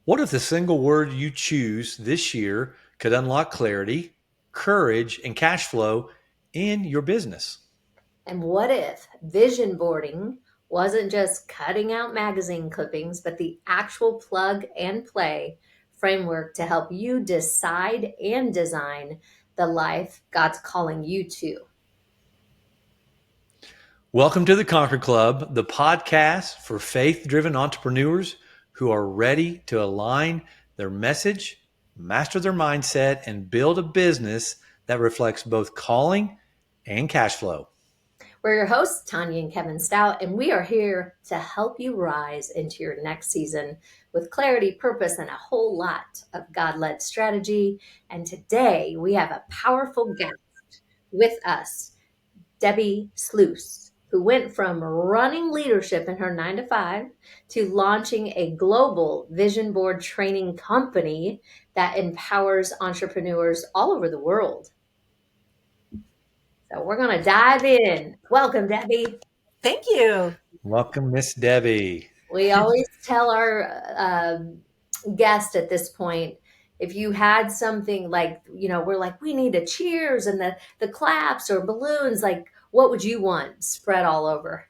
What if the single word you choose this year could unlock clarity, courage, and cash flow in your business? And what if vision boarding wasn't just cutting out magazine clippings, but the actual plug and play framework to help you decide and design the life God's calling you to? Welcome to the Conquer Club, the podcast for faith driven entrepreneurs who are ready to align their message, master their mindset, and build a business that reflects both calling and cash flow. We're your hosts, Tonya and Kevin Stout, and we are here to help you rise into your next season with clarity, purpose, and a whole lot of God led strategy. And today we have a powerful guest with us, Debbi Sluys, who went from running leadership in her 9 to 5 to launching a global vision board training company that empowers entrepreneurs all over the world. So we're going to dive in. Welcome, Debbi. Thank you. Welcome, Miss Debbie. We always tell our guest at this point, if you had something like, we're like, we need a cheers and the claps or balloons, like, what would you want spread all over?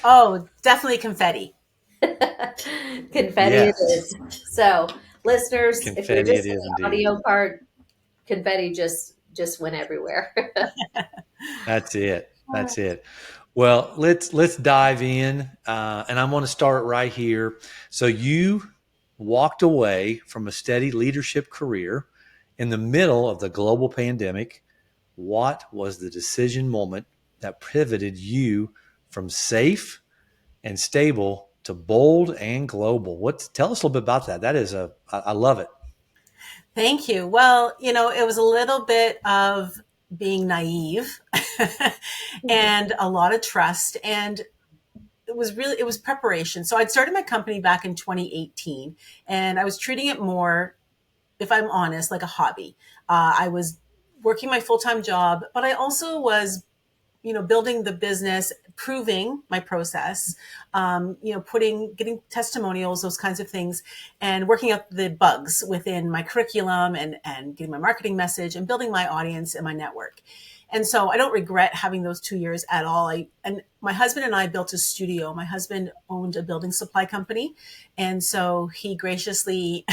Oh, definitely confetti. Confetti it Yes, is. So, listeners, if you're confetti just it in is the indeed. audio part, confetti just went everywhere. That's it. That's it. Well, let's dive in, and I want to start right here. So you walked away from a steady leadership career in the middle of the global pandemic. What was the decision moment that pivoted you from safe and stable to bold and global? Tell us a little bit about that. I love it. Thank you. Well, it was a little bit of being naive and a lot of trust. And it was preparation. So I'd started my company back in 2018 and I was treating it more, if I'm honest, like a hobby. I was working my full-time job, but I also was building the business, proving my process, getting testimonials, those kinds of things, and working out the bugs within my curriculum and getting my marketing message and building my audience and my network. And so I don't regret having those 2 years at all. And my husband and I built a studio. My husband owned a building supply company. And so he graciously,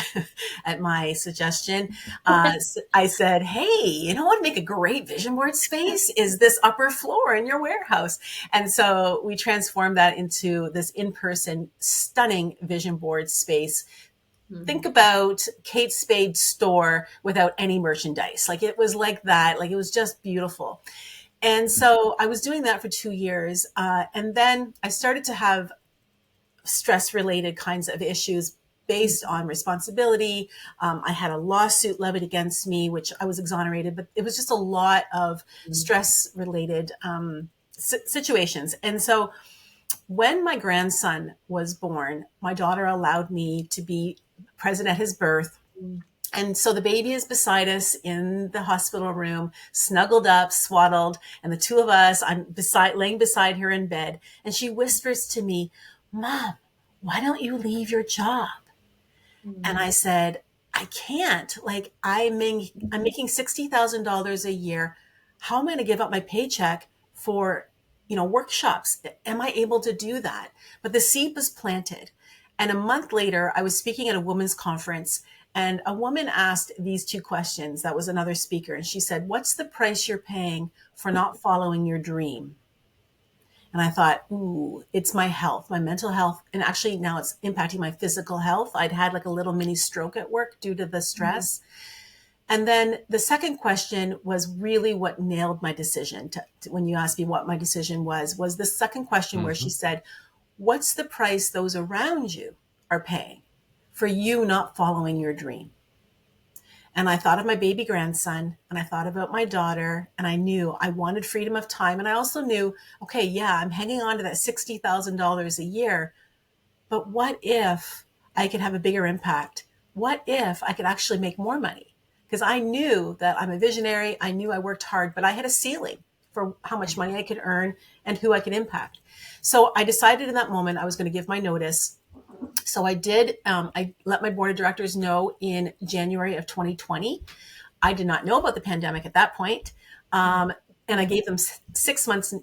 at my suggestion, I said, hey, you know what would make a great vision board space is this upper floor in your warehouse. And so we transformed that into this in-person, stunning vision board space. Think about Kate Spade's store without any merchandise. Like it was like that. Like it was just beautiful. And so I was doing that for 2 years. And then I started to have stress related kinds of issues based on responsibility. I had a lawsuit levied against me, which I was exonerated, but it was just a lot of stress related situations. And so when my grandson was born, my daughter allowed me to be present at his birth. And so the baby is beside us in the hospital room, snuggled up, swaddled, and the two of us, laying beside her in bed. And she whispers to me, Mom, why don't you leave your job? And I said, I can't. Like I'm making $60,000 a year. How am I going to give up my paycheck for, workshops? Am I able to do that? But the seed was planted. And a month later, I was speaking at a women's conference and a woman asked these two questions. That was another speaker. And she said, what's the price you're paying for not following your dream? And I thought, ooh, it's my health, my mental health. And actually now it's impacting my physical health. I'd had like a little mini stroke at work due to the stress. And then the second question was really what nailed my decision. When you asked me what my decision was the second question where she said, what's the price those around you are paying for you not following your dream? And I thought of my baby grandson and I thought about my daughter and I knew I wanted freedom of time. And I also knew, okay, yeah, I'm hanging on to that $60,000 a year, but what if I could have a bigger impact? What if I could actually make more money? Because I knew that I'm a visionary. I knew I worked hard, but I had a ceiling for how much money I could earn and who I could impact. So I decided in that moment I was going to give my notice, So I did, I let my board of directors know in January of 2020. I did not know about the pandemic at that point. And I gave them 6 months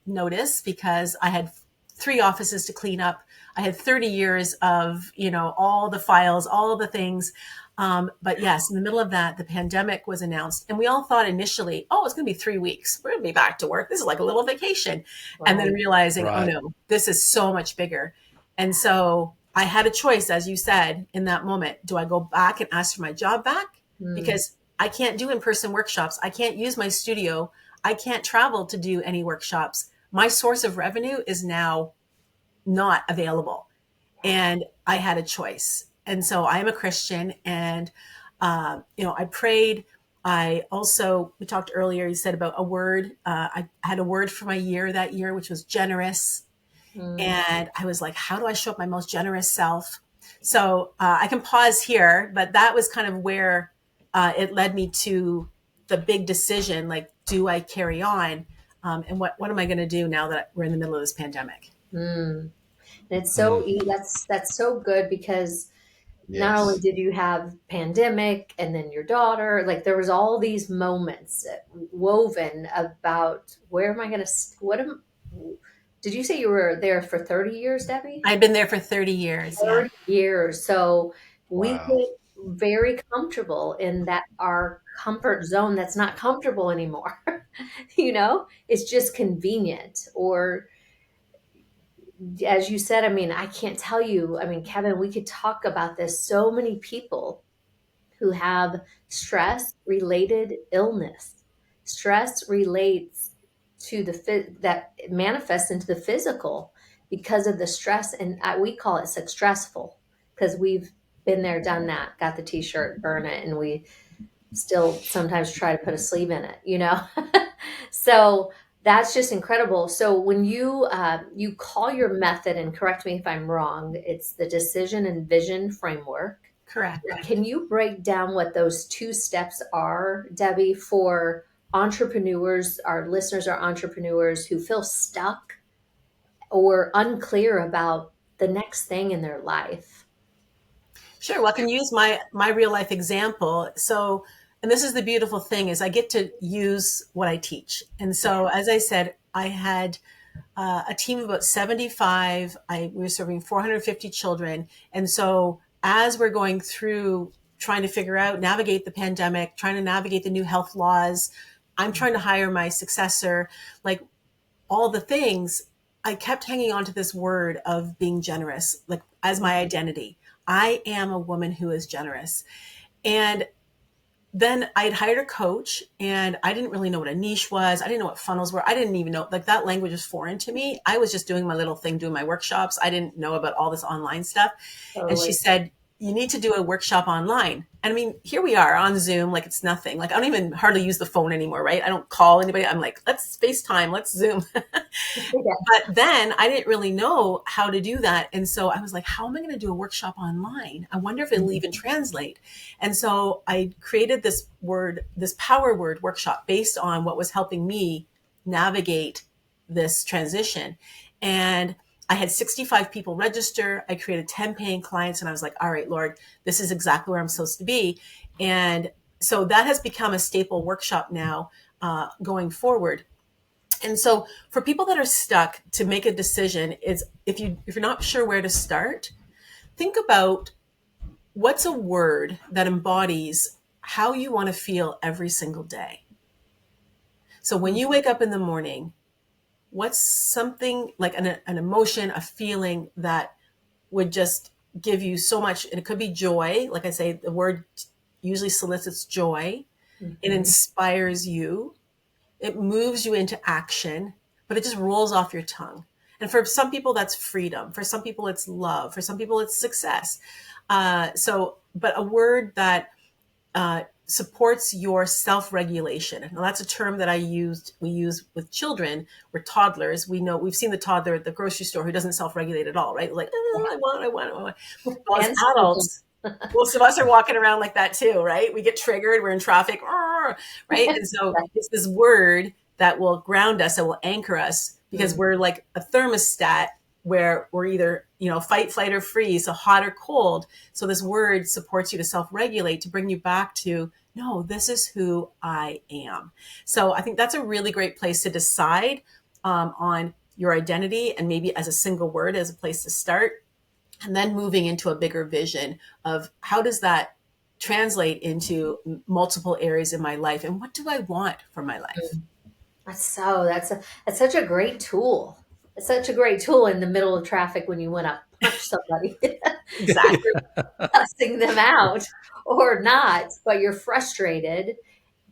notice because I had 3 offices to clean up. I had 30 years of, all the files, all the things. But yes, in the middle of that, the pandemic was announced. And we all thought initially, oh, it's going to be 3 weeks. We're going to be back to work. This is like a little vacation. Right. And then realizing, oh Right. no, this is so much bigger. And so I had a choice, as you said, in that moment. Do I go back and ask for my job back? Because I can't do in-person workshops. I can't use my studio. I can't travel to do any workshops. My source of revenue is now not available. And I had a choice. And so I am a Christian, and, I prayed. I also, we talked earlier, you said about a word. I had a word for my year that year, which was generous. And I was like, how do I show up my most generous self? So I can pause here, but that was kind of where it led me to the big decision, like, do I carry on? And what am I going to do now that we're in the middle of this pandemic? And it's so Mm. that's so good, because not only Yes. did you have pandemic and then your daughter, like there was all these moments woven about where am I going to, did you say you were there for 30 years, Debbie? I've been there for 30 years. Yeah. 30 years. So we Wow. get very comfortable in that our comfort zone that's not comfortable anymore. It's just convenient. Or as you said, I mean, I can't tell you, I mean, Kevin, we could talk about this. So many people who have stress related illness. Stress relates to that manifests into the physical because of the stress. And we call it stressful because we've been there, done that, got the t-shirt, burn it, and we still sometimes try to put a sleeve in it. So that's just incredible. So when you call your method, and correct me if I'm wrong, it's the decision and vision framework. Correct. Can you break down what those 2 steps are, Debbie, for entrepreneurs? Our listeners are entrepreneurs who feel stuck or unclear about the next thing in their life. Sure. Well, I can use my real life example. So, and this is the beautiful thing, is I get to use what I teach. And so, as I said, I had a team of about 75. We were serving 450 children. And so as we're going through trying to figure out, navigate the pandemic, trying to navigate the new health laws, I'm trying to hire my successor, like all the things, I kept hanging on to this word of being generous, like as my identity. I am a woman who is generous. And then I had hired a coach, and I didn't really know what a niche was. I didn't know what funnels were. I didn't even know, like, that language was foreign to me. I was just doing my little thing, doing my workshops. I didn't know about all this online stuff. And she Totally. said, you need to do a workshop online. And I mean, here we are on Zoom, like it's nothing. Like I don't even hardly use the phone anymore, right? I don't call anybody. I'm like, let's FaceTime, let's Zoom. But then I didn't really know how to do that. And so I was like, how am I going to do a workshop online? I wonder if it'll even translate. And so I created this power word workshop based on what was helping me navigate this transition. And I had 65 people register. I created 10 paying clients, and I was like, all right, Lord, this is exactly where I'm supposed to be. And so that has become a staple workshop now, going forward. And so for people that are stuck, to make a decision is, if you're not sure where to start, think about what's a word that embodies how you want to feel every single day. So when you wake up in the morning, what's something like an emotion, a feeling that would just give you so much? And it could be joy. Like I say, the word usually solicits joy. It inspires you. It moves you into action, but it just rolls off your tongue. And for some people, that's freedom. For some people, it's love. For some people, it's success. But a word that supports your self-regulation. Now, that's a term that we use with children. We're toddlers. We've seen the toddler at the grocery store who doesn't self-regulate at all, right? Like, oh, I want. Well, as And adults, most of us are walking around like that too, right? We get triggered. We're in traffic, right? And so it's this word that will ground us, that will anchor us, because we're like a thermostat where we're either, fight, flight, or freeze, so hot or cold. So this word supports you to self-regulate, to bring you back to, no, this is who I am. So I think that's a really great place to decide on your identity, and maybe as a single word as a place to start, and then moving into a bigger vision of how does that translate into multiple areas in my life, and what do I want for my life? That's such a great tool. It's such a great tool in the middle of traffic when you want to punch somebody. Exactly. Cussing them out or not, but you're frustrated,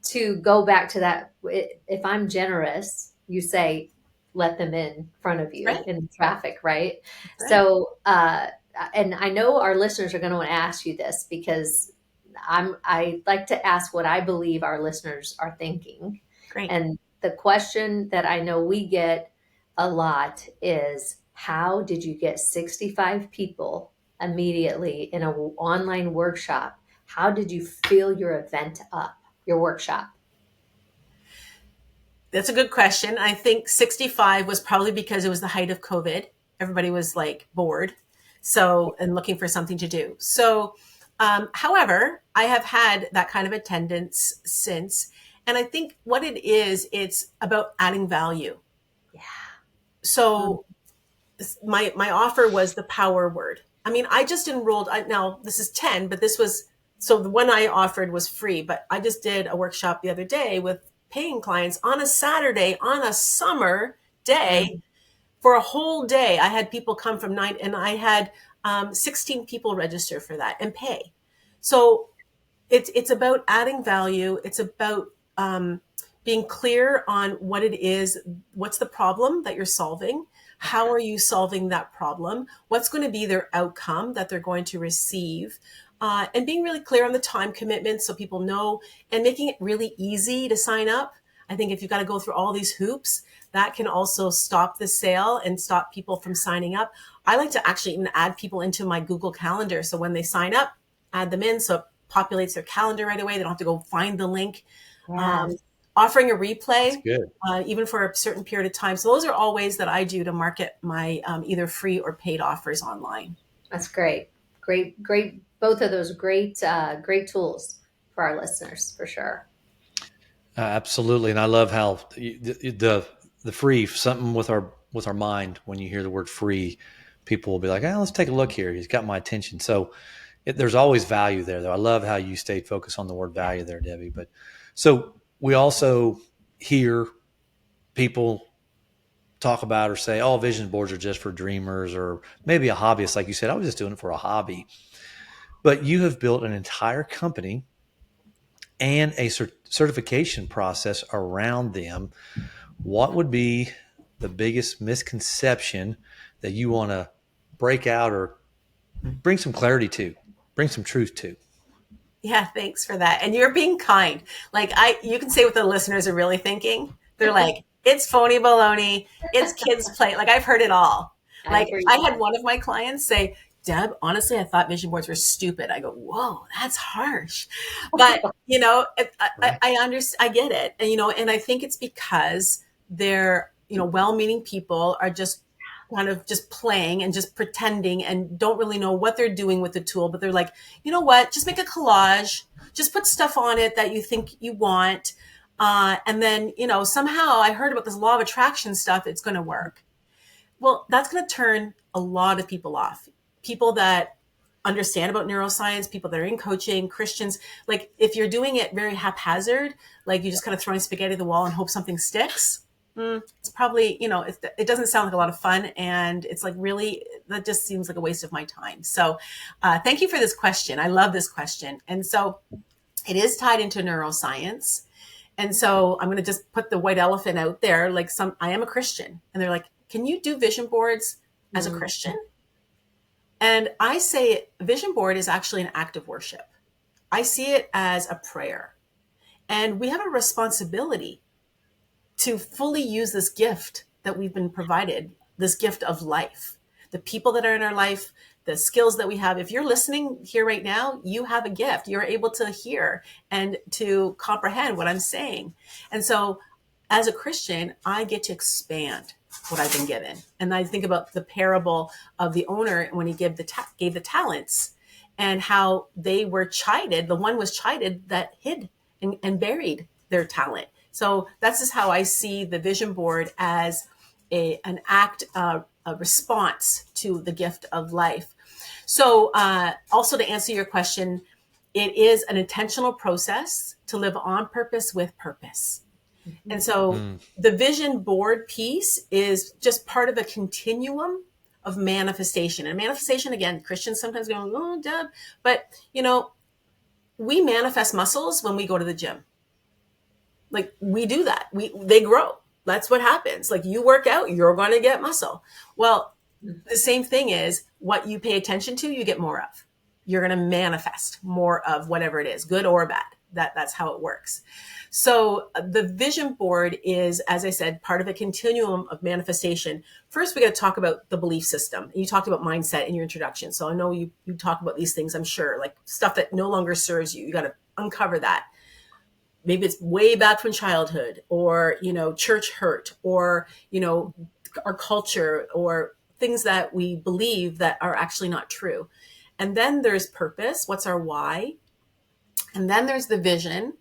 to go back to that. If I'm generous, you say, let them in front of you Right. in the traffic, right? Right. So, and I know our listeners are going to want to ask you this, because I like to ask what I believe our listeners are thinking. Great. And the question that I know we get a lot is, how did you get 65 people immediately in an online workshop? How did you fill your event up, your workshop? That's a good question. I think 65 was probably because it was the height of COVID. Everybody was like bored. So, and looking for something to do. So, however, I have had that kind of attendance since. And I think what it is, it's about adding value. Yeah. So my offer was the power word. I mean, I just enrolled, now this is 10, but so the one I offered was free, but I just did a workshop the other day with paying clients on a Saturday, on a summer day, for a whole day. I had people come from 9, and I had 16 people register for that and pay. So it's about adding value. It's about being clear on what it is, what's the problem that you're solving, how are you solving that problem, what's going to be their outcome that they're going to receive, and being really clear on the time commitment so people know, and making it really easy to sign up. I think if you've got to go through all these hoops, that can also stop the sale and stop people from signing up. I like to actually even add people into my Google Calendar. So when they sign up, add them in so it populates their calendar right away. They don't have to go find the link. Yes. Offering a That's replay, good. even for a certain period of time. So those are all ways that I do to market my either free or paid offers online. That's great. Great. Both of those great tools for our listeners, for sure. Absolutely, and I love how the free, something with our mind. When you hear the word free, people will be like, "Oh, let's take a look here. He's got my attention." So there's always value there, though. I love how you stayed focused on the word value there, Debbi. But so we also hear people talk about or say, "Oh, vision boards are just for dreamers," or maybe a hobbyist, like you said. I was just doing it for a hobby. But you have built an entire company and a certification process around them. What would be the biggest misconception that you want to break out or bring some clarity to, bring some truth to? Yeah, thanks for that. And you're being kind. Like you can say what the listeners are really thinking. They're like, it's phony baloney. It's kids play. Like I've heard it all. I Like hear I you. had one of my clients say, Deb, honestly, I thought vision boards were stupid. I go, whoa, that's harsh. But, I understand, I get it. And, and I think it's because they're, well-meaning people are just kind of just playing and just pretending and don't really know what they're doing with the tool. But they're like, you know what, just make a collage, just put stuff on it that you think you want. And then, somehow I heard about this law of attraction stuff. It's going to work. Well, that's going to turn a lot of people off. People that understand about neuroscience, people that are in coaching, Christians. Like if you're doing it very haphazard, like you just kind of throwing spaghetti at the wall and hope something sticks, it's probably, it doesn't sound like a lot of fun. And it's like, really, that just seems like a waste of my time. So thank you for this question. I love this question. And so it is tied into neuroscience. And so I'm going to just put the white elephant out there. Like I am a Christian, and they're like, can you do vision boards as a Christian? And I say vision board is actually an act of worship. I see it as a prayer. And we have a responsibility to fully use this gift that we've been provided, this gift of life. The people that are in our life, the skills that we have. If you're listening here right now, you have a gift. You're able to hear and to comprehend what I'm saying. And so as a Christian, I get to expand. what I've been given. And I think about the parable of the owner when he gave the talents, and how they were chided. The one was chided that hid and buried their talent. So that's just how I see the vision board, as an act, a response to the gift of life. So also, to answer your question, it is an intentional process to live on purpose with purpose. And so the vision board piece is just part of a continuum of manifestation. And manifestation, again, Christians sometimes go, oh, Deb, but we manifest muscles when we go to the gym. Like, we do that. They grow. That's what happens. Like, you work out, you're going to get muscle. Well, the same thing is, what you pay attention to, you get more of. You're going to manifest more of whatever it is, good or bad. That's how it works. So the vision board is, as I said, part of a continuum of manifestation. First, we got to talk about the belief system. You talked about mindset in your introduction. So I know you talk about these things, I'm sure, like stuff that no longer serves you. You got to uncover that. Maybe it's way back from childhood, or, church hurt, or, our culture, or things that we believe that are actually not true. And then there's purpose. What's our why? And then there's the vision.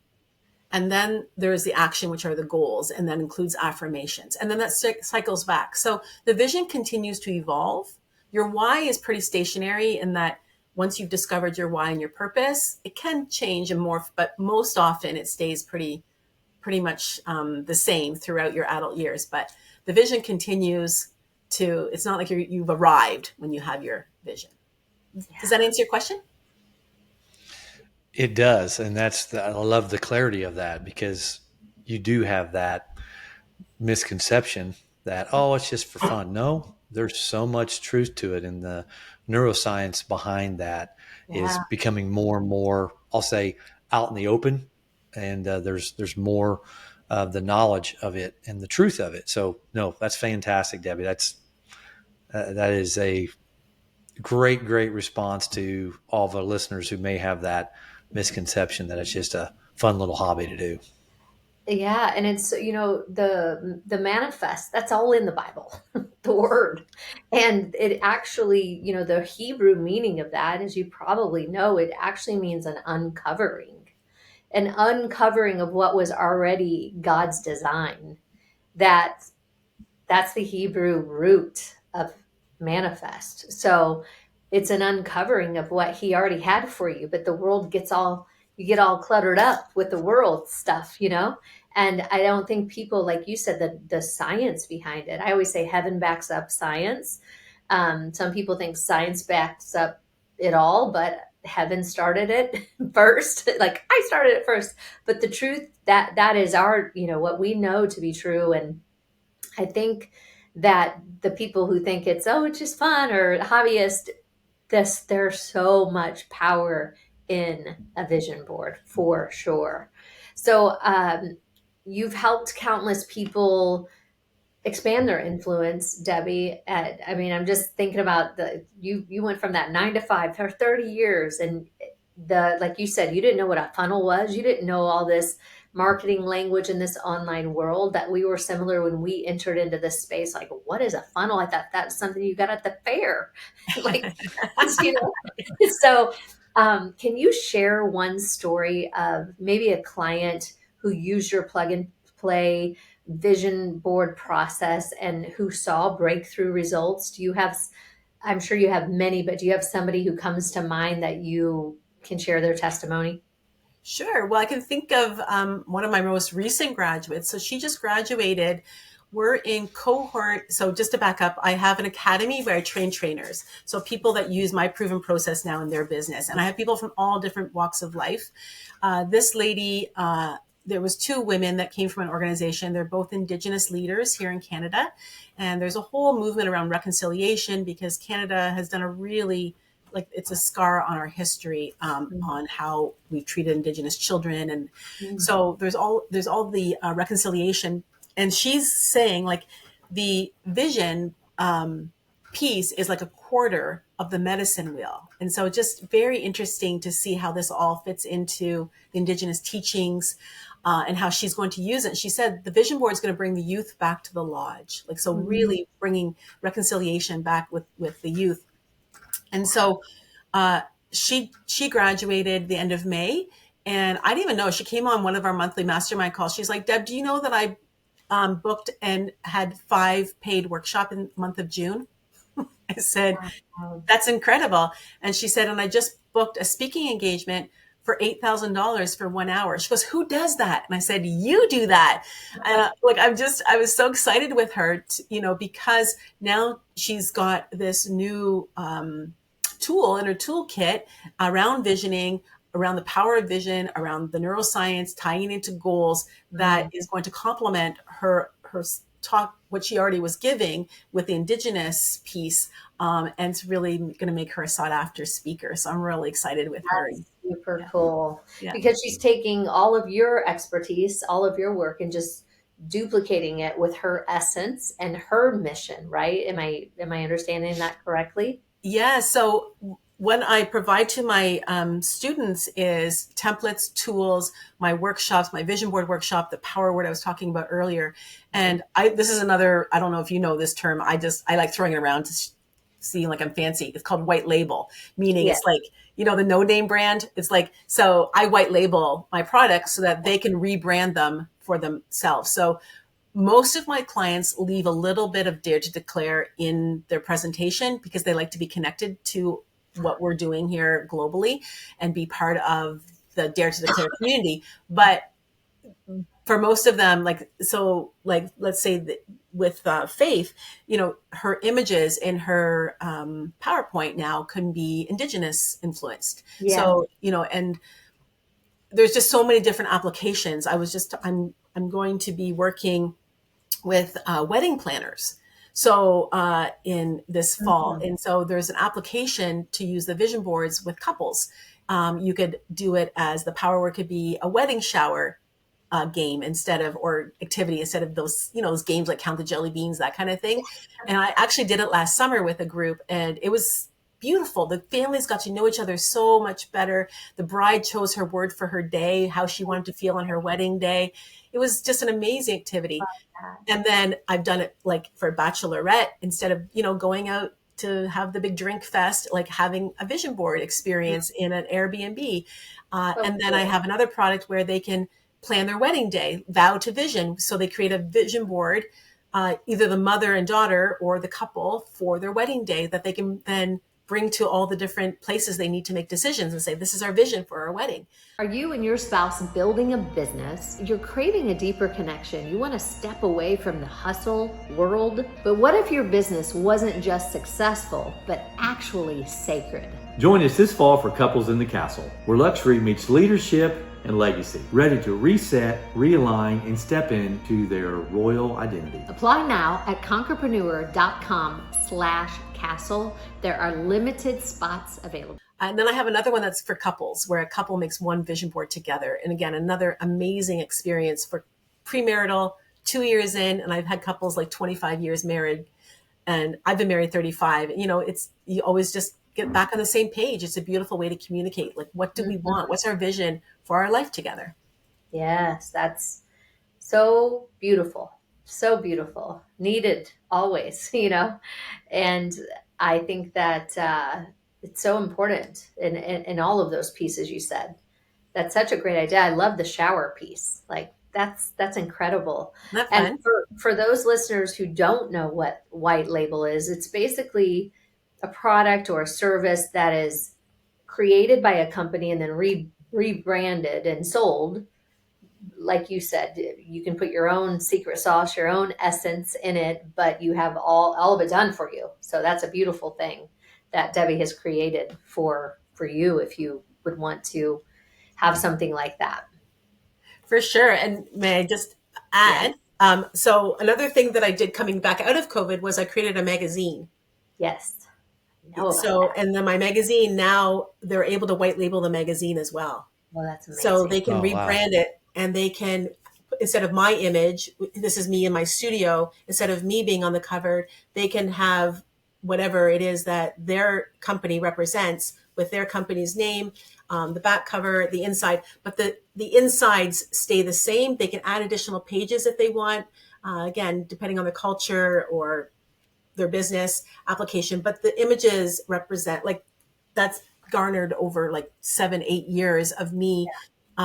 And then there's the action, which are the goals, and that includes affirmations. And then that cycles back. So the vision continues to evolve. Your why is pretty stationary in that once you've discovered your why and your purpose, it can change and morph, but most often it stays pretty much the same throughout your adult years. But the vision continues to, it's not like you've arrived when you have your vision. Yeah. Does that answer your question? It does. And I love the clarity of that, because you do have that misconception that, oh, it's just for fun. No, there's so much truth to it. And the neuroscience behind that is becoming more and more, I'll say, out in the open. And there's more of the knowledge of it and the truth of it. So no, that's fantastic, Debbie. That is a great response to all of our listeners who may have that misconception that it's just a fun little hobby to do. Yeah, and it's, the manifest, that's all in the Bible, the word. And it actually, the Hebrew meaning of that, as you probably know, it actually means an uncovering of what was already God's design. That's the Hebrew root of manifest. So it's an uncovering of what he already had for you, but the world you get all cluttered up with the world stuff, And I don't think people, like you said, the science behind it. I always say heaven backs up science. Some people think science backs up it all, but heaven started it first. Like, I started it first. But the truth, that is our, what we know to be true. And I think that the people who think it's just fun or hobbyist, there's so much power in a vision board, for sure. So you've helped countless people expand their influence, Debbie. I'm just thinking about you went from that 9 to 5 for 30 years, and like you said, you didn't know what a funnel was. You didn't know all this marketing language in this online world. That we were similar when we entered into this space. Like, what is a funnel? I thought that's something you got at the fair. So can you share one story of maybe a client who used your plug and play vision board process and who saw breakthrough results? I'm sure you have many, but do you have somebody who comes to mind that you can share their testimony? Sure. Well, I can think of one of my most recent graduates. So she just graduated. We're in cohort. So just to back up, I have an academy where I train trainers. So people that use my proven process now in their business. And I have people from all different walks of life. This lady, there was 2 women that came from an organization. They're both Indigenous leaders here in Canada. And there's a whole movement around reconciliation, because Canada has done a really, it's a scar on our history, on how we've treated Indigenous children. And so there's all the reconciliation. And she's saying, like, the vision piece is like a quarter of the medicine wheel. And so just very interesting to see how this all fits into the Indigenous teachings, and how she's going to use it. She said the vision board is going to bring the youth back to the lodge. Like, so really bringing reconciliation back with the youth. And so, she graduated the end of May, and I didn't even know. She came on one of our monthly mastermind calls. She's like, Deb, do you know that I booked and had 5 paid workshop in the month of June? I said, that's incredible. And she said, and I just booked a speaking engagement for $8,000 for 1 hour. She goes, who does that? And I said, you do that. And I was so excited with her, because now she's got this new tool in her toolkit around visioning, around the power of vision, around the neuroscience, tying it into goals that is going to complement her talk, what she already was giving with the Indigenous piece. And it's really going to make her a sought after speaker. So I'm really excited with her. Super cool. Yeah. Because she's taking all of your expertise, all of your work, and just duplicating it with her essence and her mission, right? Am I understanding that correctly? Yeah. So what I provide to my students is templates, tools, my workshops, my vision board workshop, the power word I was talking about earlier. And this is another, I don't know if you know this term. I like throwing it around to see like I'm fancy. It's called white label, meaning It's like, the no name brand. It's like, so I white label my products so that they can rebrand them for themselves. So most of my clients leave a little bit of dare to declare in their presentation because they like to be connected to what we're doing here globally and be part of the dare to declare community. But for most of them, let's say that with Faith, her images in her PowerPoint now can be Indigenous influenced. Yeah. So, and there's just so many different applications. I'm going to be working with wedding planners. So in this fall. And so there's an application to use the vision boards with couples. You could do it as the power word could be a wedding shower game or activity instead of those, those games like Count the Jelly Beans, that kind of thing. And I actually did it last summer with a group, and it was beautiful. The families got to know each other so much better. The bride chose her word for her day, how she wanted to feel on her wedding day. It was just an amazing activity. And then I've done it like for a bachelorette, instead of, going out to have the big drink fest, like having a vision board experience in an Airbnb. And then I have another product where they can plan their wedding day, vow to vision. So they create a vision board, either the mother and daughter or the couple, for their wedding day that they can then bring to all the different places they need to make decisions and say, this is our vision for our wedding. Are you and your spouse building a business? You're craving a deeper connection. You want to step away from the hustle world. But what if your business wasn't just successful, but actually sacred? Join us this fall for Couples in the Castle, where luxury meets leadership and legacy, ready to reset, realign, and step into their royal identity. Apply now at conquerpreneur.com/castle. There are limited spots available. And then I have another one that's for couples, where a couple makes one vision board together. And again, another amazing experience for premarital, 2 years in, and I've had couples like 25 years married, and I've been married 35. You always just get back on the same page. It's a beautiful way to communicate. Like, what do we want? What's our vision for our life together? Yes, that's so beautiful. So beautiful. Needed always, and I think that it's so important in all of those pieces you said. That's such a great idea. I love the shower piece. Like, that's incredible. Not and for those listeners who don't know what white label is, it's basically a product or a service that is created by a company and then rebranded and sold. Like you said, you can put your own secret sauce, your own essence in it, but you have all of it done for you. So that's a beautiful thing that Debbi has created for you, if you would want to have something like that. For sure. And may I just add, so another thing that I did coming back out of COVID was I created a magazine. Yes. And then my magazine, now they're able to white label the magazine as well. Well, that's amazing. So they can rebrand it, and they can, instead of my image, this is me in my studio, instead of me being on the cover, they can have whatever it is that their company represents with their company's name, the back cover, the inside, but the insides stay the same. They can add additional pages if they want, again, depending on the culture or their business application, but the images represent, like, that's garnered over like 7-8 years of me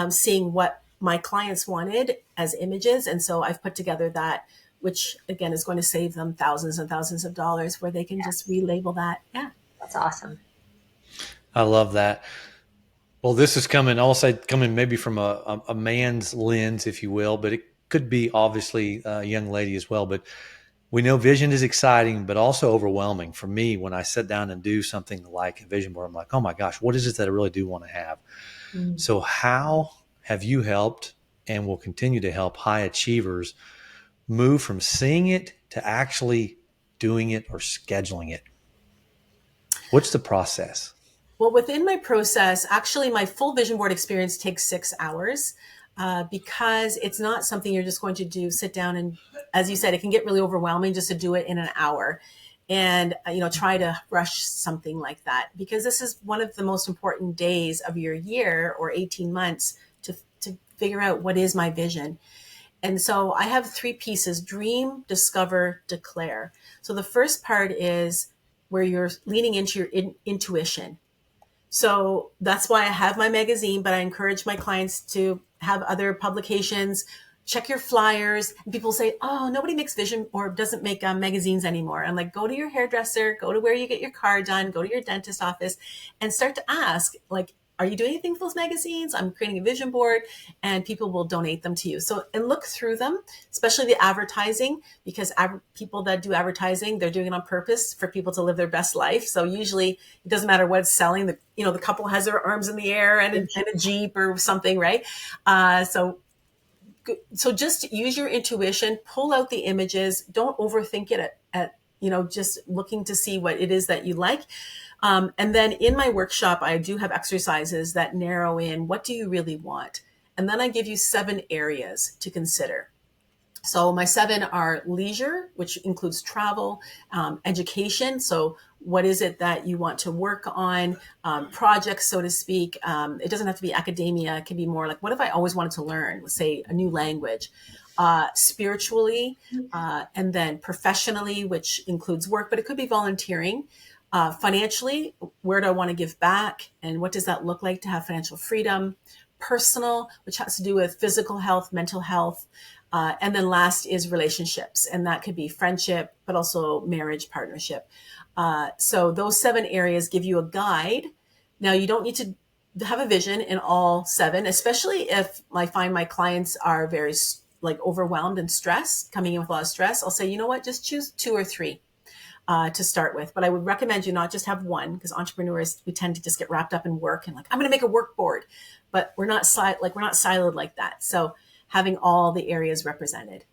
seeing what my clients wanted as images. And so I've put together that, which again is going to save them thousands and thousands of dollars, where they can just relabel that. Yeah. That's awesome. I love that. Well, this is coming, I'll say, coming maybe from a man's lens, if you will, but it could be obviously a young lady as well. But we know vision is exciting, but also overwhelming. For me, when I sit down and do something like a vision board, I'm like, oh my gosh, what is it that I really do want to have? So how have you helped and will continue to help high achievers move from seeing it to actually doing it or scheduling it? What's the process? Well, within my process, actually, my full vision board experience takes 6 hours because it's not something you're just going to do, sit down and, as you said, it can get really overwhelming just to do it in an hour and, try to rush something like that, because this is one of the most important days of your year or 18 months to figure out what is my vision. And so I have 3 pieces: dream, discover, declare. So the first part is where you're leaning into your intuition. So that's why I have my magazine, but I encourage my clients to have other publications. Check your flyers. And people say, oh, nobody makes vision or doesn't make magazines anymore. I'm like, go to your hairdresser, go to where you get your car done, go to your dentist office and start to ask, like, are you doing anything for those magazines? I'm creating a vision board, and people will donate them to you. So, and look through them, especially the advertising, because people that do advertising, they're doing it on purpose for people to live their best life. So usually it doesn't matter what it's selling. The couple has their arms in the air and a Jeep or something, right? So just use your intuition, pull out the images. Don't overthink it at just looking to see what it is that you like. And then in my workshop, I do have exercises that narrow in what do you really want? And then I give you 7 areas to consider. So my 7 are leisure, which includes travel, education. So what is it that you want to work on? Projects, so to speak. It doesn't have to be academia. It can be more like, what if I always wanted to learn, let's say, a new language? Spiritually, and then professionally, which includes work, but it could be volunteering. Financially, where do I want to give back? And what does that look like to have financial freedom? Personal, which has to do with physical health, mental health. And then last is relationships. And that could be friendship, but also marriage, partnership. So those 7 areas give you a guide. Now, you don't need to have a vision in all 7, especially if I find my clients are very overwhelmed and stressed, coming in with a lot of stress. I'll say, you know what, just choose 2 or 3. To start with. But I would recommend you not just have one, because entrepreneurs, we tend to just get wrapped up in work and like, I'm going to make a work board, but we're not siloed like that. So having all the areas represented.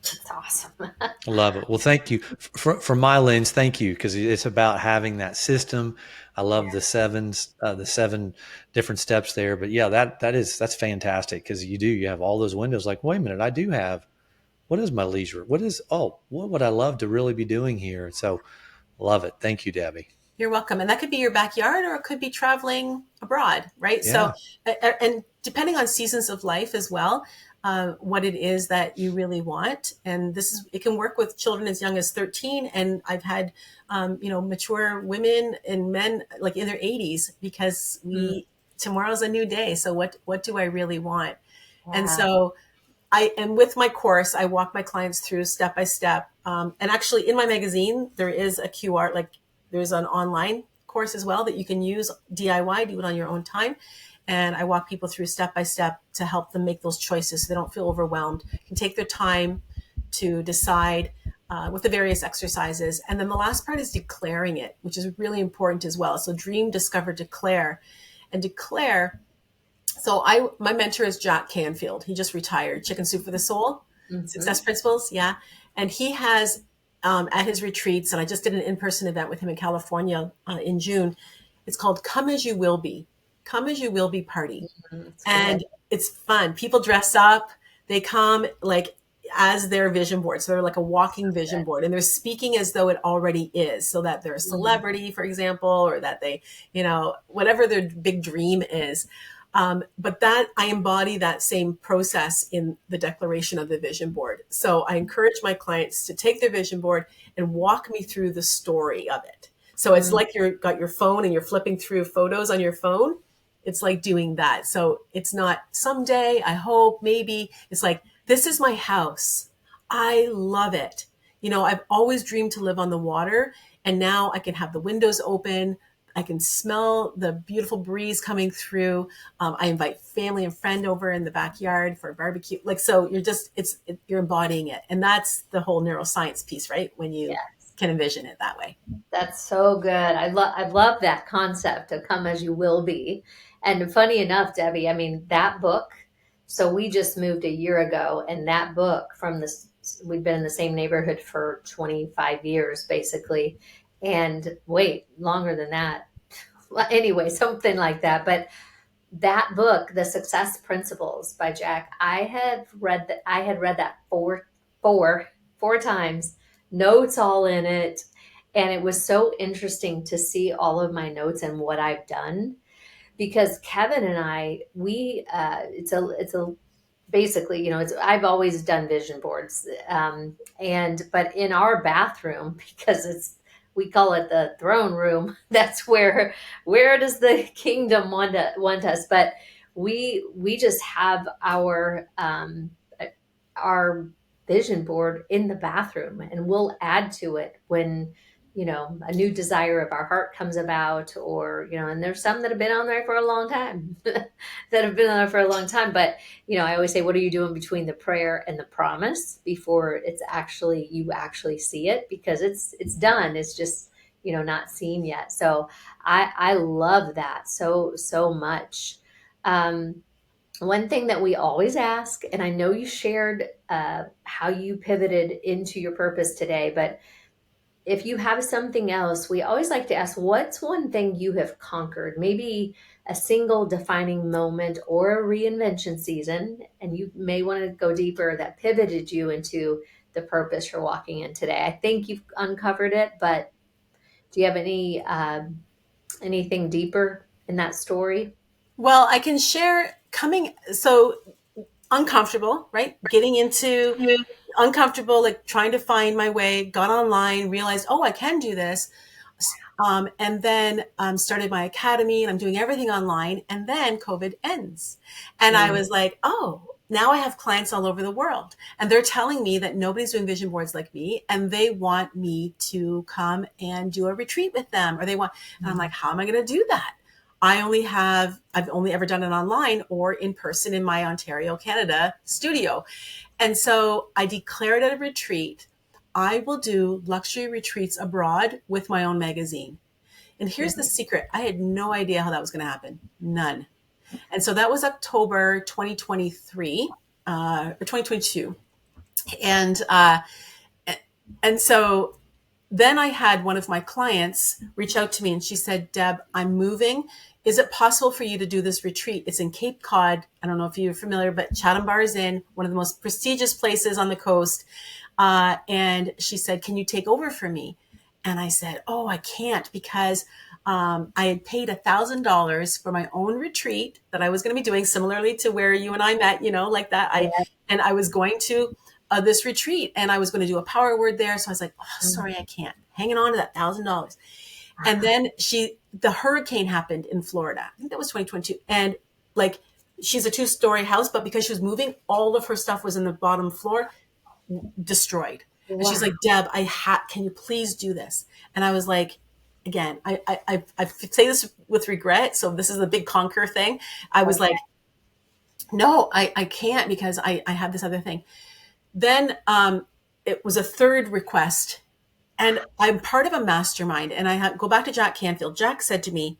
That's awesome. I love it. Well, thank you. From my lens, thank you, because it's about having that system. I love the 7 different steps there. But yeah, that's fantastic, because you have all those windows. Like, wait a minute, what is my leisure? What would I love to really be doing here? So love it. Thank you, Debbi. You're welcome. And that could be your backyard, or it could be traveling abroad, right? Yeah. So, and depending on seasons of life as well, what it is that you really want. And it can work with children as young as 13. And I've had, mature women and men like in their 80s, because tomorrow's a new day. So what do I really want? Wow. And so with my course, I walk my clients through step by step. And actually in my magazine, there is a QR, there's an online course as well that you can use DIY, do it on your own time. And I walk people through step by step to help them make those choices so they don't feel overwhelmed, can take their time to decide with the various exercises. And then the last part is declaring it, which is really important as well. So dream, discover, declare. And declare. So my mentor is Jack Canfield. He just retired, Chicken Soup for the Soul, Success Principles. Yeah. And he has at his retreats, and I just did an in-person event with him in California in June. It's called Come As You Will Be. Come As You Will Be party. And it's fun. People dress up. They come as their vision board. So they're like a walking vision board, and they're speaking as though it already is, so that they're a celebrity, for example, or that they, whatever their big dream is. But that I embody that same process in the declaration of the vision board. So I encourage my clients to take their vision board and walk me through the story of it. So it's like you've got your phone and you're flipping through photos on your phone. It's like doing that. So it's not someday, I hope, maybe. It's like, this is my house. I love it. I've always dreamed to live on the water, and now I can have the windows open. I can smell the beautiful breeze coming through. I invite family and friend over in the backyard for a barbecue. So you're embodying it. And that's the whole neuroscience piece, right? When you can envision it that way. That's so good. I love that concept of come as you will be. And funny enough, Debbie, I mean, that book, so we just moved a year ago, and that book we've been in the same neighborhood for 25 years, basically. And wait, longer than that. Well, anyway, something like that. But that book, The Success Principles by Jack, I had read that four times, notes all in it. And it was so interesting to see all of my notes and what I've done, because Kevin and I, it's a basically, I've always done vision boards. But in our bathroom, because we call it the throne room, that's where does the kingdom want us? But we just have our vision board in the bathroom, and we'll add to it when a new desire of our heart comes about, or and there's some that have been on there for a long time but I always say, what are you doing between the prayer and the promise before you actually see it? Because it's done, it's just not seen yet. So I love that so much. One thing that we always ask, and I know you shared how you pivoted into your purpose today, but if you have something else, we always like to ask, what's one thing you have conquered? Maybe a single defining moment or a reinvention season, and you may want to go deeper, that pivoted you into the purpose you're walking in today. I think you've uncovered it, but do you have anything deeper in that story? Well, I can share uncomfortable, right? Getting into uncomfortable, like trying to find my way, got online, realized, oh, I can do this. And then started my academy, and I'm doing everything online. And then COVID ends. And I was like, oh, now I have clients all over the world, and they're telling me that nobody's doing vision boards like me, and they want me to come and do a retreat with them, or and I'm like, how am I going to do that? I've only ever done it online or in person in my Ontario, Canada studio. And so I declared at a retreat, I will do luxury retreats abroad with my own magazine. And here's the secret. I had no idea how that was going to happen. None. And so that was October 2023, or 2022. And so then I had one of my clients reach out to me, and she said, Deb, I'm moving. Is it possible for you to do this retreat? It's in Cape Cod. I don't know if you're familiar, but Chatham Bar's in one of the most prestigious places on the coast. And she said, can you take over for me? And I said, oh, I can't, because I had paid $1,000 for my own retreat that I was going to be doing, similarly to where you and I met, like that. And I was going to this retreat, and I was going to do a power word there. So I was like, oh, sorry, I can't. Hanging on to that $1,000. And then the hurricane happened in Florida. I think that was 2022. And she's a 2-story house, but because she was moving, all of her stuff was in the bottom floor, destroyed. Wow. And she's like, Deb, can you please do this? And I was like, again, I say this with regret. So this is the big conquer thing. I was like, no, I can't, because I have this other thing. Then it was a third request, and I'm part of a mastermind, and I go back to Jack Canfield. Jack said to me,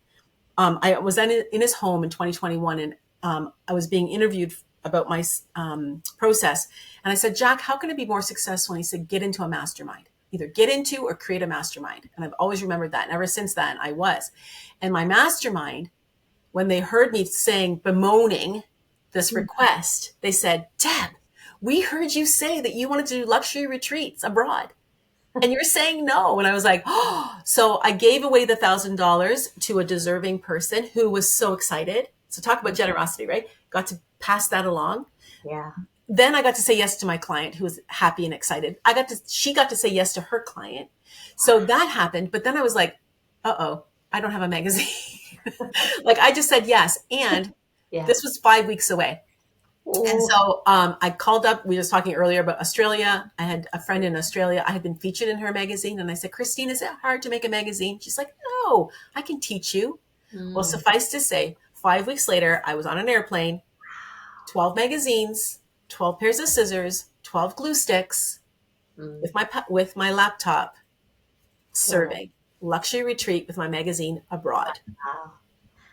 I was in his home in 2021, and I was being interviewed about my process. And I said, Jack, how can I be more successful? And he said, get into a mastermind. Either get into or create a mastermind. And I've always remembered that. And ever since then, I was. And my mastermind, when they heard me bemoaning this request, they said, Deb, we heard you say that you wanted to do luxury retreats abroad. And you're saying no. And I was like, oh, so I gave away the $1,000 to a deserving person who was so excited. So talk about generosity, right? Got to pass that along. Yeah. Then I got to say yes to my client who was happy and excited. She got to say yes to her client. So that happened. But then I was like, uh-oh, I don't have a magazine. Like I just said yes. And this was 5 weeks away. And so I called up, we were talking earlier about Australia. I had a friend in Australia. I had been featured in her magazine. And I said, Christine, is it hard to make a magazine? She's like, no, I can teach you. Well, suffice to say, 5 weeks later, I was on an airplane, 12 magazines, 12 pairs of scissors, 12 glue sticks with my laptop serving luxury retreat with my magazine abroad. Wow.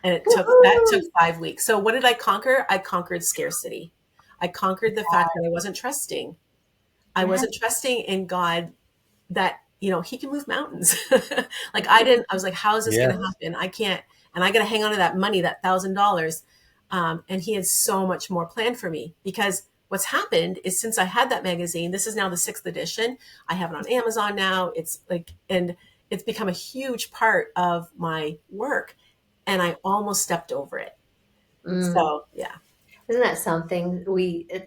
And that took 5 weeks. So what did I conquer? I conquered scarcity. I conquered the fact that I wasn't trusting. I wasn't trusting in God that, he can move mountains. Like I was like, how is this going to happen? I can't, and I got to hang on to that money, that $1,000. And he had so much more planned for me, because what's happened is since I had that magazine, this is now the 6th edition. I have it on Amazon now. It's like, and it's become a huge part of my work. And I almost stepped over it. So, yeah. Isn't that something?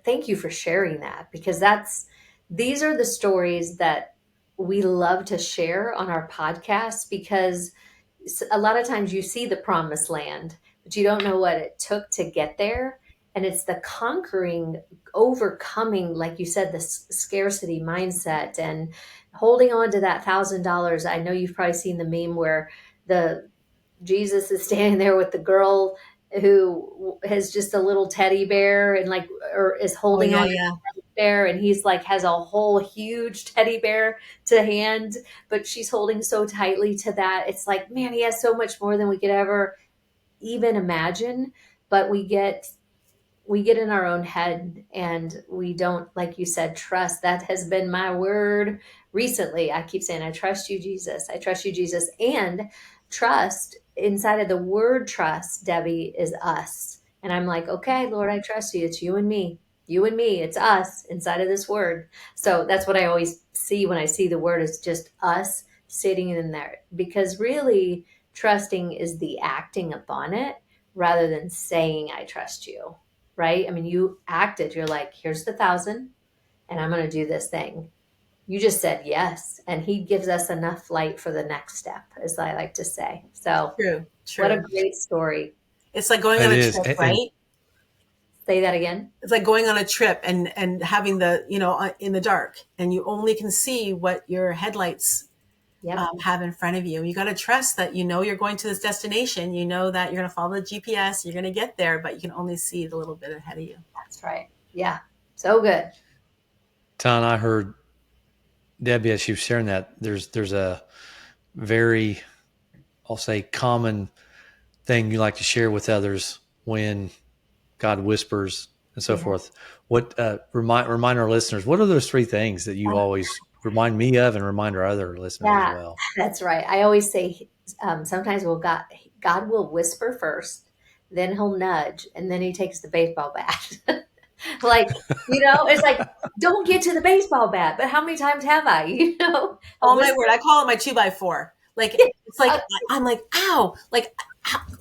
Thank you for sharing that, because these are the stories that we love to share on our podcast, because a lot of times you see the promised land, but you don't know what it took to get there. And it's the conquering, overcoming, like you said, the scarcity mindset and holding on to that $1,000. I know you've probably seen the meme where Jesus is standing there with the girl who has just a little teddy bear and or is holding on to the teddy bear, and he's like has a whole huge teddy bear to hand, but she's holding so tightly to that. It's like, man, he has so much more than we could ever even imagine, but we get in our own head and we don't, like you said, trust. That has been my word recently. I keep saying, I trust you, Jesus. I trust you, Jesus. And trust, inside of the word trust, Debbi, is us. And I'm like, okay, Lord, I trust you. It's you and me. You and me. It's us inside of this word. So that's what I always see when I see the word, is just us sitting in there. Because really, trusting is the acting upon it rather than saying, I trust you. Right? I mean, you acted. You're like, here's the 1,000 and I'm going to do this thing. You just said yes. And he gives us enough light for the next step, as I like to say. So True. What a great story. It's like going on a trip, right? Say that again. It's like going on a trip and having in the dark, and you only can see what your headlights have in front of you. You got to trust that, you're going to this destination, that you're going to follow the GPS, you're going to get there, but you can only see the little bit ahead of you. That's right. Yeah. So good. Ton, I heard Debbi, as she was sharing that, there's a very, I'll say, common thing you like to share with others when God whispers and so forth. What remind our listeners, what are those 3 things that you always remind me of and remind our other listeners as well? That's right. I always say sometimes God will whisper first, then he'll nudge, and then he takes the baseball bat. Like, it's like, don't get to the baseball bat. But how many times have I, Oh my word. I call it my 2x4. Like, it's like, I'm like, ow, like,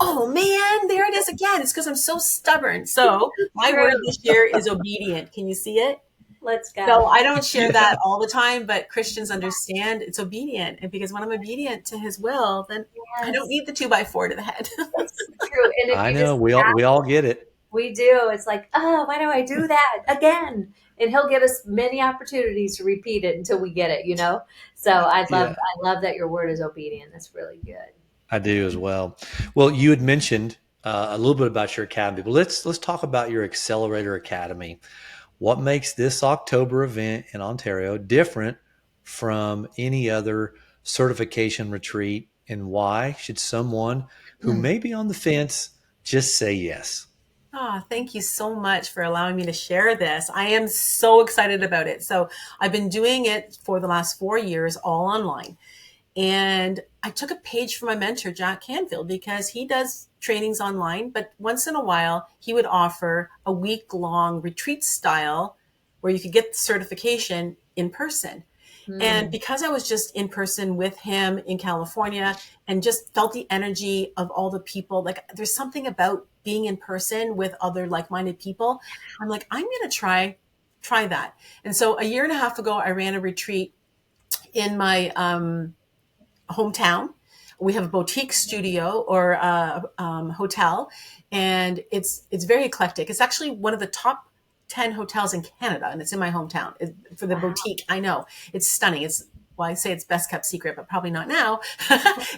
oh man, there it is again. It's because I'm so stubborn. So my word this year is obedient. Can you see it? Let's go. So I don't share that all the time, but Christians understand it's obedient. And because when I'm obedient to his will, then I don't need the 2x4 to the head. That's true. And I know we all get it. We do. It's like, oh, why do I do that again? And he'll give us many opportunities to repeat it until we get it, So I love that your word is obedient. That's really good. I do as well. Well, you had mentioned a little bit about your academy, but let's talk about your Accelerator Academy. What makes this October event in Ontario different from any other certification retreat, and why should someone who may be on the fence just say yes? Oh, thank you so much for allowing me to share this. I am so excited about it. So I've been doing it for the last 4 years, all online. And I took a page from my mentor, Jack Canfield, because he does trainings online, but once in a while he would offer a week-long retreat style where you could get the certification in person. And Mm. because I was just in person with him in California and just felt the energy of all the people, like there's something about being in person with other like-minded people. I'm like, I'm going to try that. And so a year and a half ago, I ran a retreat in my hometown. We have a boutique studio or a hotel, and it's very eclectic. It's actually one of the top 10 hotels in Canada, and it's in my hometown. For the Wow. boutique, I know it's stunning. It's well, I say it's best kept secret, but probably not now.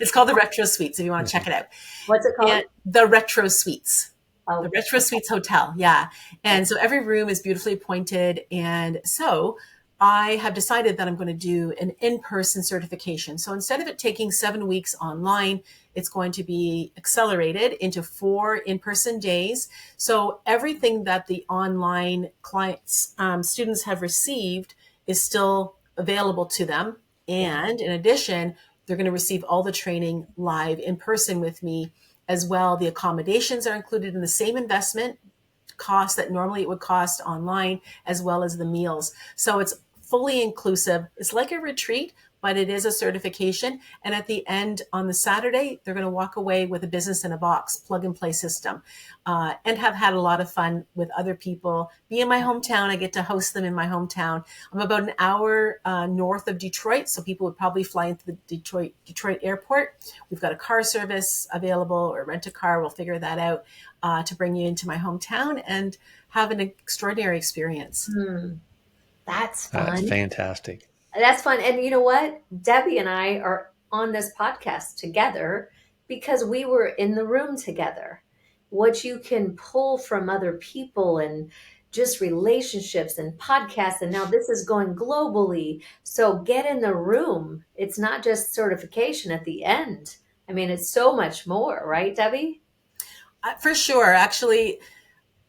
It's called the Retro Suites. If you want to check it out, What's it called? and the Retro Suites. The Oh, Retro Suites Hotel. Yeah. And so every room is beautifully appointed. And so I have decided that I'm going to do an in-person certification. So instead of it taking 7 weeks online, it's going to be accelerated into 4 in-person days. So everything that the online clients, students have received is still available to them. And in addition, they're going to receive all the training live in person with me as well. The accommodations are included in the same investment cost that normally it would cost online, as well as the meals. So it's fully inclusive. It's like a retreat, but it is a certification. And at the end on the Saturday, they're going to walk away with a business in a box, plug and play system, and have had a lot of fun with other people. Be in my hometown. I get to host them in my hometown. I'm about an hour north of Detroit, so people would probably fly into the Detroit airport. We've got a car service available, or rent a car. We'll figure that out to bring you into my hometown and have an extraordinary experience. hmm. That's That's fun. fantastic. That's fun. And you know what? Debbie and I are on this podcast together because we were in the room together. What you can pull from other people and just relationships and podcasts. And now this is going globally. So get in the room. It's not just certification at the end. I mean, it's so much more, right, Debbie? For sure. Actually,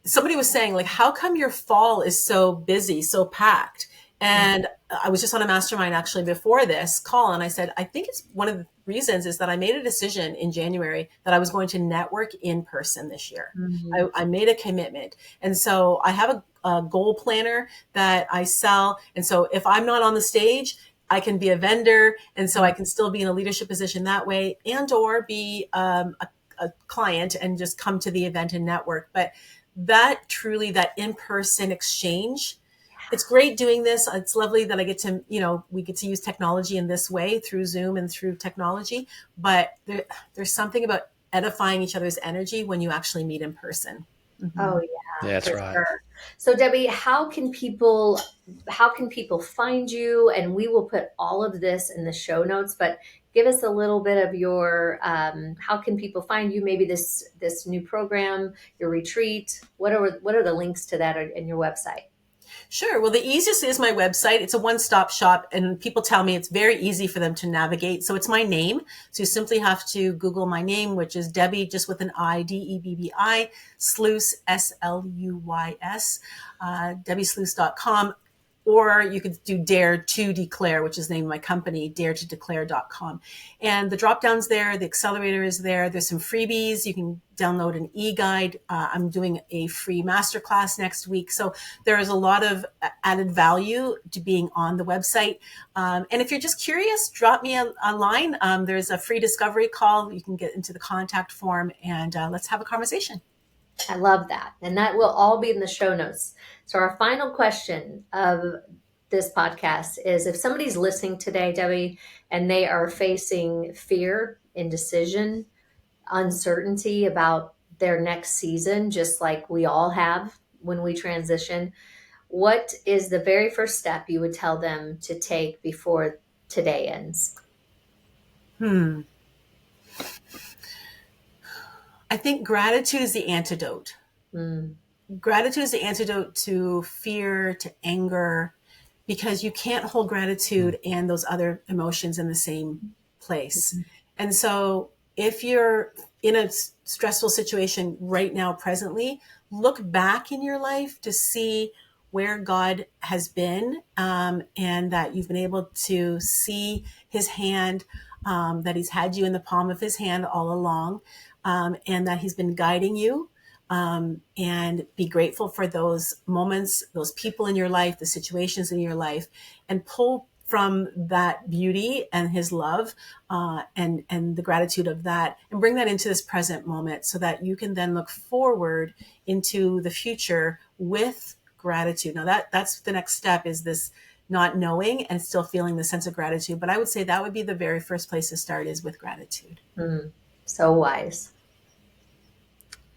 somebody was saying, like, how come your fall is so busy, so packed? And I was just on a mastermind actually before this call, and I said, I think it's one of the reasons is that I made a decision in January that I was going to network in person this year. Mhm. I made a commitment. And so I have a goal planner that I sell. And so if I'm not on the stage, I can be a vendor. And so I can still be in a leadership position that way, and or be a client and just come to the event and network. But that truly, that in-person exchange, it's great doing this. It's lovely that I get to, we get to use technology in this way through Zoom and through technology, but there's something about edifying each other's energy when you actually meet in person. Oh Mm-hmm. yeah, That's for right. sure. So Debbie, how can people find you? And we will put all of this in the show notes, but give us a little bit of your how can people find you? Maybe this new program, your retreat. What are the links to that in your website? Sure. Well, the easiest is my website. It's a one-stop shop, and people tell me it's very easy for them to navigate. So it's my name. So you simply have to Google my name, which is Debbi, just with an I, Debbi, Sluys, Sluys, DebbiSluys.com. Or you could do Dare to Declare, which is the name of my company, daretodeclare.com. And the drop down's there. The accelerator is there. There's some freebies. You can download an e-guide. I'm doing a free masterclass next week. So there is a lot of added value to being on the website. And if you're just curious, drop me a line. There's a free discovery call. You can get into the contact form, and let's have a conversation. I love that. And that will all be in the show notes. So our final question of this podcast is, if somebody's listening today, Debbie, and they are facing fear, indecision, uncertainty about their next season, just like we all have when we transition, what is the very first step you would tell them to take before today ends? I think gratitude is the antidote. Mm. Gratitude is the antidote to fear, to anger, because you can't hold gratitude and those other emotions in the same place. And so if you're in a stressful situation right now, presently, look back in your life to see where God has been, and that you've been able to see his hand, that he's had you in the palm of his hand all along, and that he's been guiding you and be grateful for those moments, those people in your life, the situations in your life, and pull from that beauty and his love, and the gratitude of that, and bring that into this present moment so that you can then look forward into the future with gratitude. Now that's the next step, is this not knowing and still feeling the sense of gratitude. But I would say that would be the very first place to start, is with gratitude. So wise.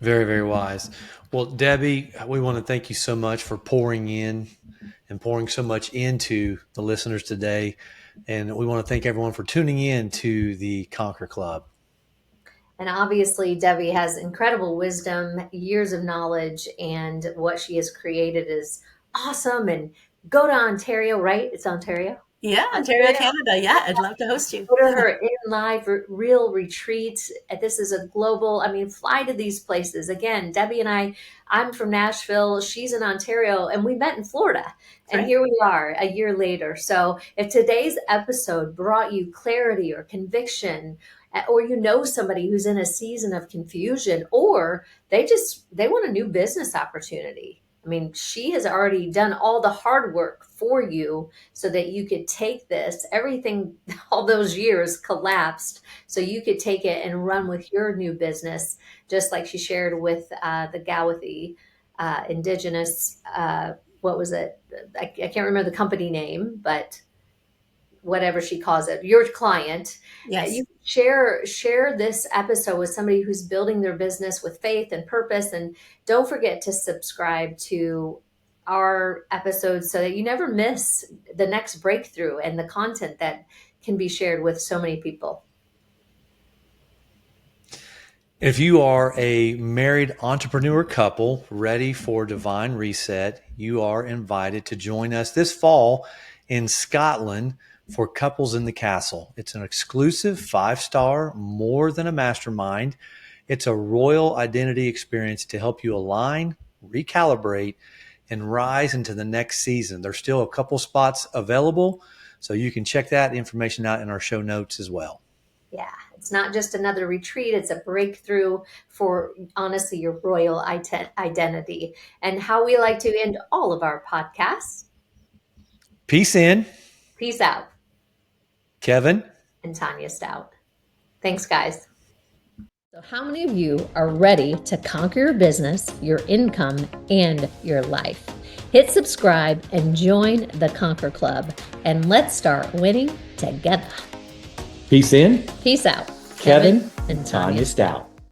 Very, very wise. Well, Debbie, we want to thank you so much for pouring in and pouring so much into the listeners today. And we want to thank everyone for tuning in to the Conquer Club. And obviously, Debbie has incredible wisdom, years of knowledge, and what she has created is awesome. And go to Ontario, right? It's Ontario. Yeah, Ontario, Canada. Yeah, I'd love to host you. Go to her in live real retreats. This is a global, fly to these places. Again, Debbie and I'm from Nashville. She's in Ontario, and we met in Florida. And Right. Here we are a year later. So if today's episode brought you clarity or conviction, or you know somebody who's in a season of confusion, or they want a new business opportunity. She has already done all the hard work for you so that you could take this, everything, all those years collapsed, so you could take it and run with your new business, just like she shared with the gal with the indigenous, what was it? I can't remember the company name, but whatever she calls it, your client. Yes. You share this episode with somebody who's building their business with faith and purpose. And don't forget to subscribe to our episodes so that you never miss the next breakthrough and the content that can be shared with so many people. If you are a married entrepreneur couple ready for divine reset, you are invited to join us this fall in Scotland for Couples in the Castle. It's an exclusive 5-star, more than a mastermind. It's a royal identity experience to help you align, recalibrate, and rise into the next season. There's still a couple spots available, so you can check that information out in our show notes as well. Yeah, it's not just another retreat. It's a breakthrough for, honestly, your royal identity. And how we like to end all of our podcasts. Peace in. Peace out. Kevin. And Tonya Stout. Thanks, guys. So how many of you are ready to conquer your business, your income, and your life? Hit subscribe and join the Conquer Club, and let's start winning together. Peace in. Peace out. Kevin and Tonya Stout.